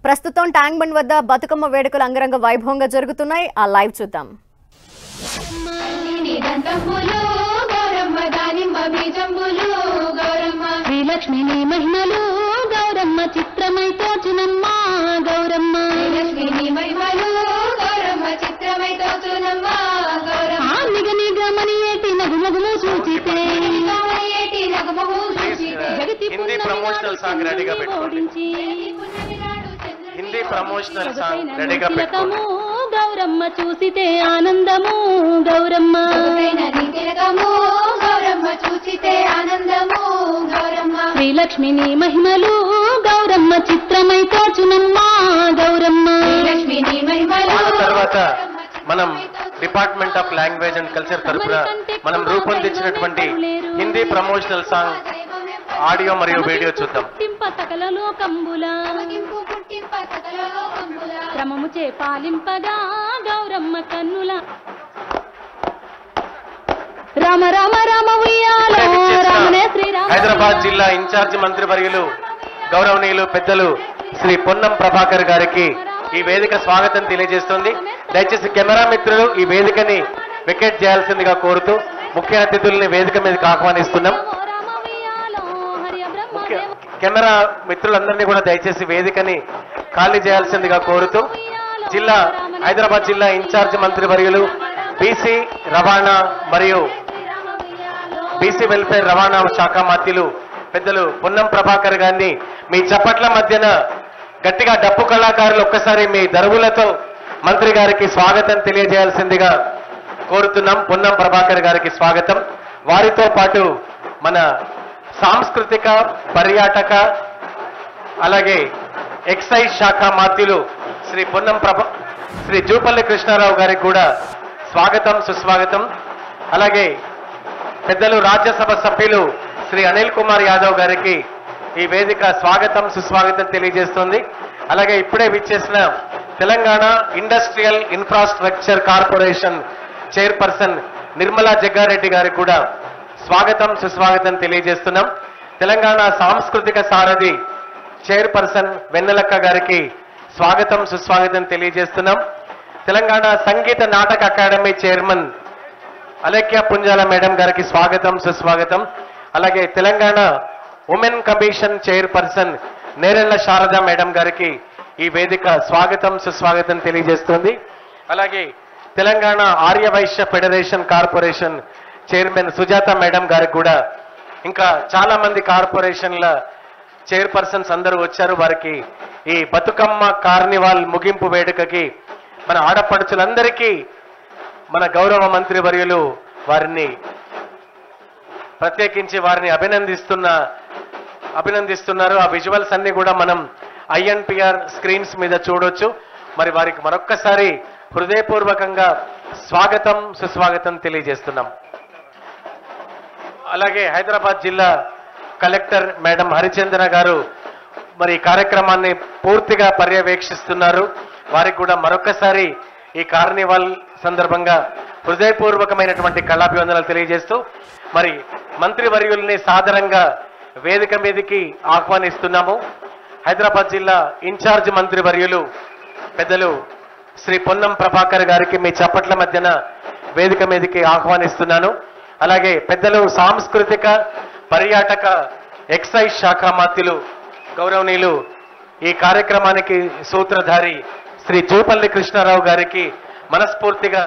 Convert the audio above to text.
ప్రస్తుతం tank bund వద్ద బతుకమ్మ వేడుకలు అంగరంగ వైభవంగా జరుగుతున్నాయి. ఆ లైవ్ చూద్దాం. శ్రీలక్ష్మిని మహిమలు గౌరమ్మ చిత్రమై తోచునమ్మ గౌరమ్మ శ్రీలక్ష్మిని మహిమలు గౌరమ్మ చిత్రమై తోచునమ్మ గౌరమ్మ నిగ నిగమని ఏటి నగుమగుము సూచితే హిందీ ప్రమోషనల్ సాంగ్ రెడీగా పెట్టుకోండి. హిందీ ప్రమోషనల్ సాంగ్ రెడీగా పెట్టుకోండి. గౌరమ్మ చూసితే ఆనందము గౌరమ్మ గౌరమ్మ చూసితే ఆనందము గౌరమ్మ శ్రీలక్ష్మిని మహిమలు గౌరమ్మ చిత్రమై తోచునమ్మ గౌరమ్మ శ్రీలక్ష్మిని మహిమలు. తర్వాత మనం department of language and culture తరఫున మనం రూపొందించినటువంటి హిందీ ప్రమోషనల్ సాంగ్ ఆడియో మరియు వీడియో చూద్దాం. క్రమము చే పాలింపగా గౌరమ్మ కన్నుల రామ రామ రామ ఉయ్యాలో రామనే శ్రీరామ. హైదరాబాద్ జిల్లా ఇన్ఛార్జ్ మంత్రి వర్యులు గౌరవనీయులు పెద్దలు శ్రీ పొన్నం ప్రభాకర్ గారికి ఈ వేదిక స్వాగతం తెలియజేస్తుంది. దయచేసి కెమెరా మిత్రులు ఈ వేదికని వికెట్ చేయాల్సిందిగా కోరుతూ ముఖ్య అతిథుల్ని వేదిక మీదకి ఆహ్వానిస్తున్నాం. కెమెరా మిత్రులందరినీ కూడా దయచేసి వేదికని ఖాళీ చేయాల్సిందిగా కోరుతూ హైదరాబాద్ జిల్లా ఇన్ఛార్జ్ మంత్రి వర్యులు బీసీ రవాణా మరియు బీసీ వెల్ఫేర్ రవాణా శాఖ మంత్రులు పెద్దలు పొన్నం ప్రభాకర్ గారిని మీ చప్పట్ల మధ్యన గట్టిగా డప్పు కళాకారులు ఒక్కసారి మీ దరువులతో మంత్రి గారికి స్వాగతం తెలియజేయాల్సిందిగా కోరుతున్నాం. పొన్నం ప్రభాకర్ గారికి స్వాగతం. వారితో పాటు మన సాంస్కృతిక పర్యాటక అలాగే ఎక్సైజ్ శాఖ మంత్రులు శ్రీ జూపల్లి కృష్ణారావు గారికి కూడా స్వాగతం సుస్వాగతం. అలాగే పెద్దలు రాజ్యసభ సభ్యులు శ్రీ అనిల్ కుమార్ యాదవ్ గారికి ఈ వేదిక స్వాగతం సుస్వాగతం తెలియజేస్తుంది. అలాగే ఇప్పుడే విచ్చేసిన Telangana industrial infrastructure corporation chairperson Nirmala Jaggareddy గారికి కూడా స్వాగతం సుస్వాగతం తెలియజేస్తున్నాం. తెలంగాణ సాంస్కృతిక సారథి చైర్పర్సన్ వెన్నెలక్క గారికి స్వాగతం సుస్వాగతం తెలియజేస్తున్నాం. Telangana Sangeetha Nataka academy chairman Alekhya Punjala madam గారికి స్వాగతం సుస్వాగతం. అలాగే Telangana women commission chairperson Nerella Sharada madam గారికి ఈ వేదిక స్వాగతం సుస్వాగతం తెలియజేస్తుంది. అలాగే Telangana Aryavysya federation corporation chairman Sujatha madam గారికి కూడా ఇంకా చాలా మంది కార్పొరేషన్ల చైర్పర్సన్స్ అందరూ వచ్చారు. వారికి ఈ బతుకమ్మ కార్నివాల్ ముగింపు వేడుకకి మన ఆడపడుచులందరికీ మన గౌరవ మంత్రి వర్యులు వారిని ప్రత్యేకించి వారిని అభినందిస్తున్నారు. ఆ విజువల్స్ అన్ని కూడా మనం ఐఎన్పిఆర్ స్క్రీన్స్ మీద చూడొచ్చు. మరి వారికి మరొక్కసారి హృదయపూర్వకంగా స్వాగతం సుస్వాగతం తెలియజేస్తున్నాం. అలాగే హైదరాబాద్ జిల్లా కలెక్టర్ మేడం హరిచందన గారు మరి ఈ కార్యక్రమాన్ని పూర్తిగా పర్యవేక్షిస్తున్నారు. వారికి కూడా మరొకసారి ఈ కార్నివాల్ సందర్భంగా హృదయపూర్వకమైనటువంటి కళాభివందనలు తెలియజేస్తూ మరి మంత్రివర్యుల్ని సాదరంగా వేదిక మీదకి ఆహ్వానిస్తున్నాము. హైదరాబాద్ జిల్లా ఇన్ఛార్జ్ మంత్రివర్యులు పెద్దలు శ్రీ పొన్నం ప్రభాకర్ గారికి మీ చప్పట్ల మధ్యన వేదిక మీదకి ఆహ్వానిస్తున్నాను. అలాగే పెద్దలు సాంస్కృతిక పర్యాటక ఎక్సైజ్ శాఖ మంత్రులు గౌరవనీయులు ఈ కార్యక్రమానికి సూత్రధారి శ్రీ జూపల్లి కృష్ణారావు గారికి మనస్ఫూర్తిగా